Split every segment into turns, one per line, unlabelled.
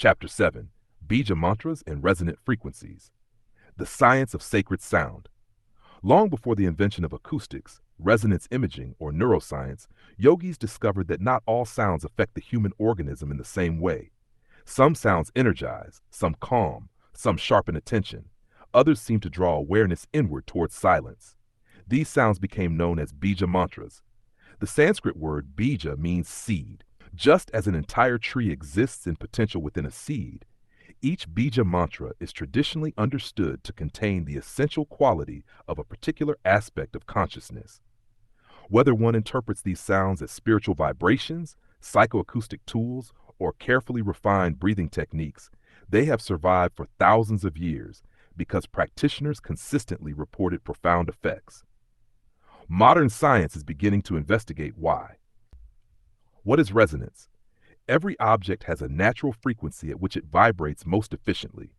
Chapter 7, Bīja Mantras and Resonant Frequencies. The Science of Sacred Sound. Long before the invention of acoustics, resonance imaging, or neuroscience, yogis discovered that not all sounds affect the human organism in the same way. Some sounds energize, some calm, some sharpen attention. Others seem to draw awareness inward towards silence. These sounds became known as Bīja Mantras. The Sanskrit word bija means seed. Just as an entire tree exists in potential within a seed, each Bīja mantra is traditionally understood to contain the essential quality of a particular aspect of consciousness. Whether one interprets these sounds as spiritual vibrations, psychoacoustic tools, or carefully refined breathing techniques, they have survived for thousands of years because practitioners consistently reported profound effects. Modern science is beginning to investigate why. What is resonance? Every object has a natural frequency at which it vibrates most efficiently.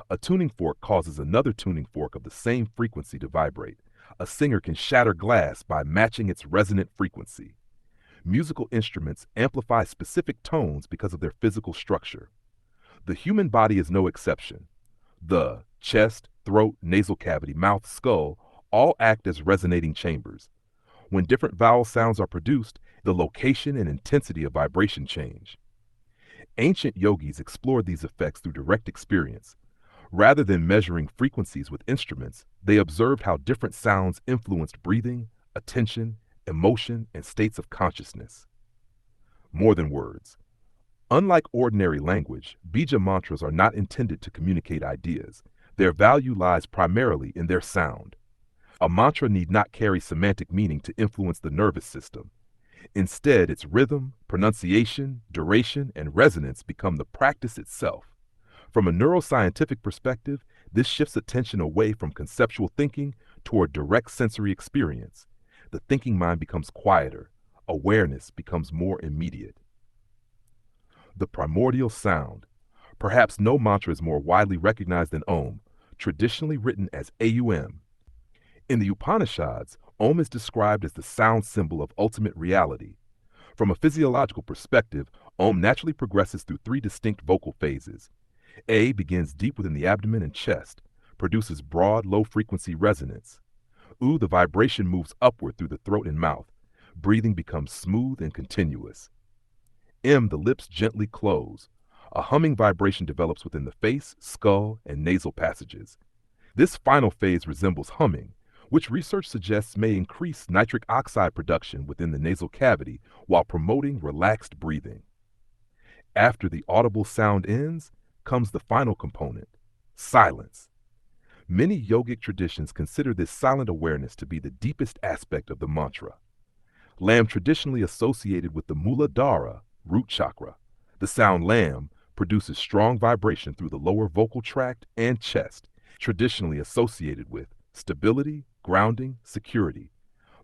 A tuning fork causes another tuning fork of the same frequency to vibrate. A singer can shatter glass by matching its resonant frequency. Musical instruments amplify specific tones because of their physical structure. The human body is no exception. The chest, throat, nasal cavity, mouth, skull all act as resonating chambers. When different vowel sounds are produced, the location and intensity of vibration change. Ancient yogis explored these effects through direct experience. Rather than measuring frequencies with instruments, they observed how different sounds influenced breathing, attention, emotion, and states of consciousness. More than words. Unlike ordinary language, Bīja mantras are not intended to communicate ideas. Their value lies primarily in their sound. A mantra need not carry semantic meaning to influence the nervous system. Instead, its rhythm, pronunciation, duration, and resonance become the practice itself. From a neuroscientific perspective, this shifts attention away from conceptual thinking toward direct sensory experience. The thinking mind becomes quieter. Awareness becomes more immediate. The primordial sound. Perhaps no mantra is more widely recognized than Om, traditionally written as Aum. In the Upanishads, Om is described as the sound symbol of ultimate reality. From a physiological perspective, Om naturally progresses through three distinct vocal phases. A begins deep within the abdomen and chest, produces broad, low-frequency resonance. U, the vibration moves upward through the throat and mouth. Breathing becomes smooth and continuous. M, the lips gently close. A humming vibration develops within the face, skull, and nasal passages. This final phase resembles humming, which research suggests may increase nitric oxide production within the nasal cavity while promoting relaxed breathing. After the audible sound ends, comes the final component, silence. Many yogic traditions consider this silent awareness to be the deepest aspect of the mantra. Lam traditionally associated with the Muladhara, root chakra. The sound Lam produces strong vibration through the lower vocal tract and chest, traditionally associated with stability, grounding, security.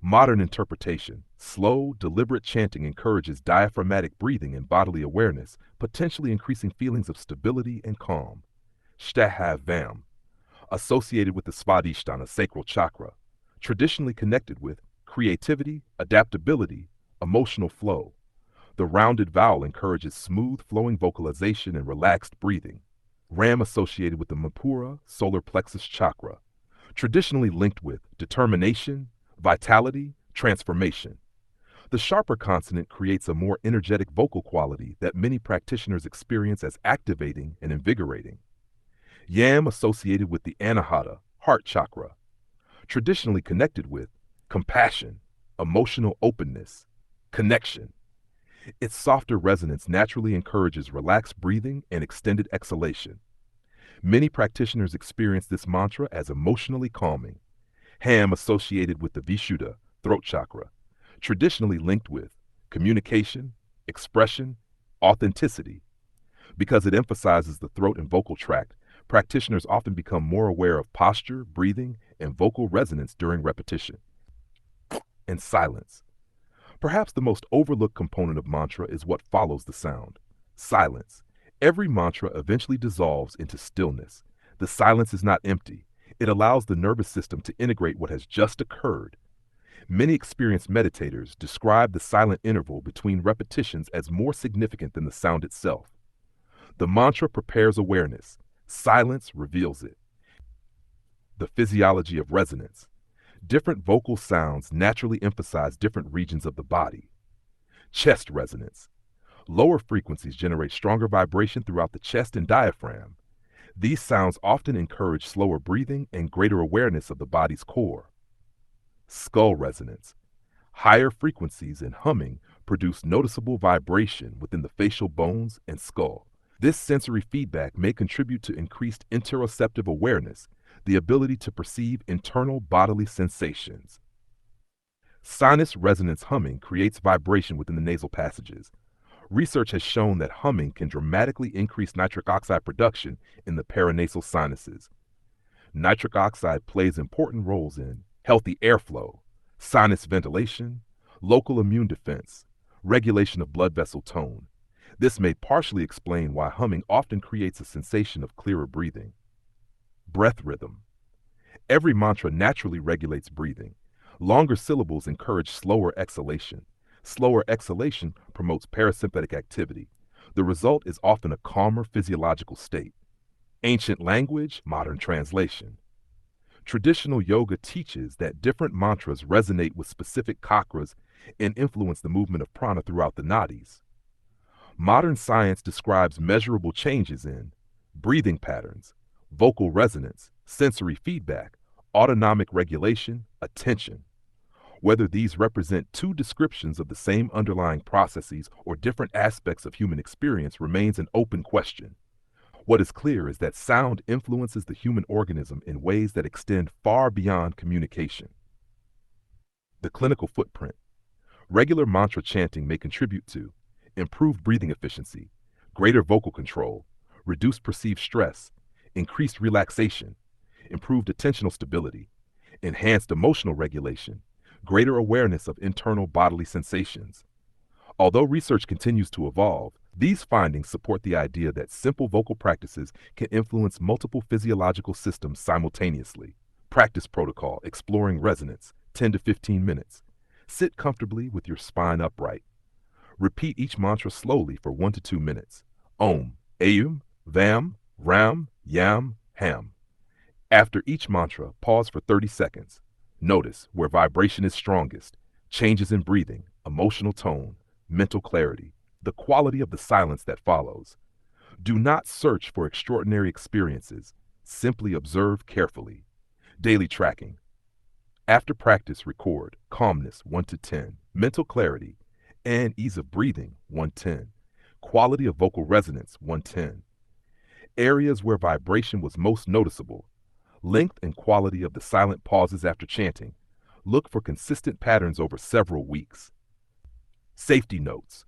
Modern interpretation, slow, deliberate chanting encourages diaphragmatic breathing and bodily awareness, potentially increasing feelings of stability and calm. Shtahavam, associated with the Svadhisthana sacral chakra, traditionally connected with creativity, adaptability, emotional flow. The rounded vowel encourages smooth flowing vocalization and relaxed breathing. Ram associated with the Manipura solar plexus chakra, traditionally linked with determination, vitality, transformation. The sharper consonant creates a more energetic vocal quality that many practitioners experience as activating and invigorating. Yam associated with the Anahata, heart chakra, traditionally connected with compassion, emotional openness, connection. Its softer resonance naturally encourages relaxed breathing and extended exhalation. Many practitioners experience this mantra as emotionally calming. Ham associated with the Vishuddha, throat chakra, traditionally linked with communication, expression, authenticity. Because it emphasizes the throat and vocal tract, practitioners often become more aware of posture, breathing, and vocal resonance during repetition. And silence. Perhaps the most overlooked component of mantra is what follows the sound. Silence. Every mantra eventually dissolves into stillness. The silence is not empty. It allows the nervous system to integrate what has just occurred. Many experienced meditators describe the silent interval between repetitions as more significant than the sound itself. The mantra prepares awareness. Silence reveals it. The physiology of resonance. Different vocal sounds naturally emphasize different regions of the body. Chest resonance. Lower frequencies generate stronger vibration throughout the chest and diaphragm. These sounds often encourage slower breathing and greater awareness of the body's core. Skull resonance. Higher frequencies and humming produce noticeable vibration within the facial bones and skull. This sensory feedback may contribute to increased interoceptive awareness, the ability to perceive internal bodily sensations. Sinus resonance humming creates vibration within the nasal passages. Research has shown that humming can dramatically increase nitric oxide production in the paranasal sinuses. Nitric oxide plays important roles in healthy airflow, sinus ventilation, local immune defense, regulation of blood vessel tone. This may partially explain why humming often creates a sensation of clearer breathing. Breath rhythm. Every mantra naturally regulates breathing. Longer syllables encourage slower exhalation. Slower exhalation promotes parasympathetic activity. The result is often a calmer physiological state. Ancient language, modern translation. Traditional yoga teaches that different mantras resonate with specific chakras and influence the movement of prana throughout the nadis. Modern science describes measurable changes in breathing patterns, vocal resonance, sensory feedback, autonomic regulation, attention. Whether these represent two descriptions of the same underlying processes or different aspects of human experience remains an open question. What is clear is that sound influences the human organism in ways that extend far beyond communication. The clinical footprint. Regular mantra chanting may contribute to improved breathing efficiency, greater vocal control, reduced perceived stress, increased relaxation, improved attentional stability, enhanced emotional regulation, greater awareness of internal bodily sensations. Although research continues to evolve, these findings support the idea that simple vocal practices can influence multiple physiological systems simultaneously. Practice protocol exploring resonance, 10 to 15 minutes. Sit comfortably with your spine upright. Repeat each mantra slowly for 1 to 2 minutes. Om, Aum, Vam, Ram, Yam, Ham. After each mantra, pause for 30 seconds. Notice where vibration is strongest, changes in breathing, emotional tone, mental clarity, the quality of the silence that follows. Do not search for extraordinary experiences. Simply observe carefully. Daily tracking. After practice, record calmness 1 to 10, mental clarity and ease of breathing 110, quality of vocal resonance 110. Areas where vibration was most noticeable. Length and quality of the silent pauses after chanting. Look for consistent patterns over several weeks. Safety notes.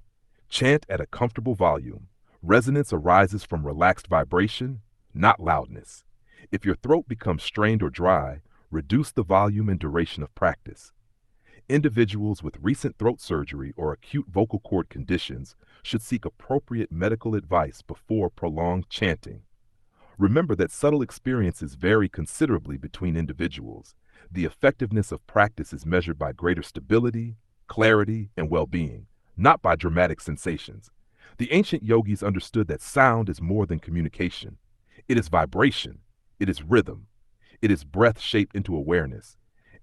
Chant at a comfortable volume. Resonance arises from relaxed vibration, not loudness. If your throat becomes strained or dry, reduce the volume and duration of practice. Individuals with recent throat surgery or acute vocal cord conditions should seek appropriate medical advice before prolonged chanting. Remember that subtle experiences vary considerably between individuals. The effectiveness of practice is measured by greater stability, clarity, and well-being, not by dramatic sensations. The ancient yogis understood that sound is more than communication. It is vibration. It is rhythm. It is breath shaped into awareness.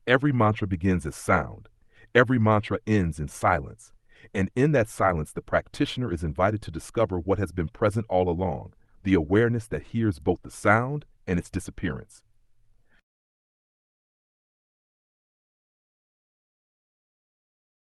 Every mantra begins as sound. Every mantra ends in silence. And in that silence, the practitioner is invited to discover what has been present all along, the awareness that hears both the sound and its disappearance.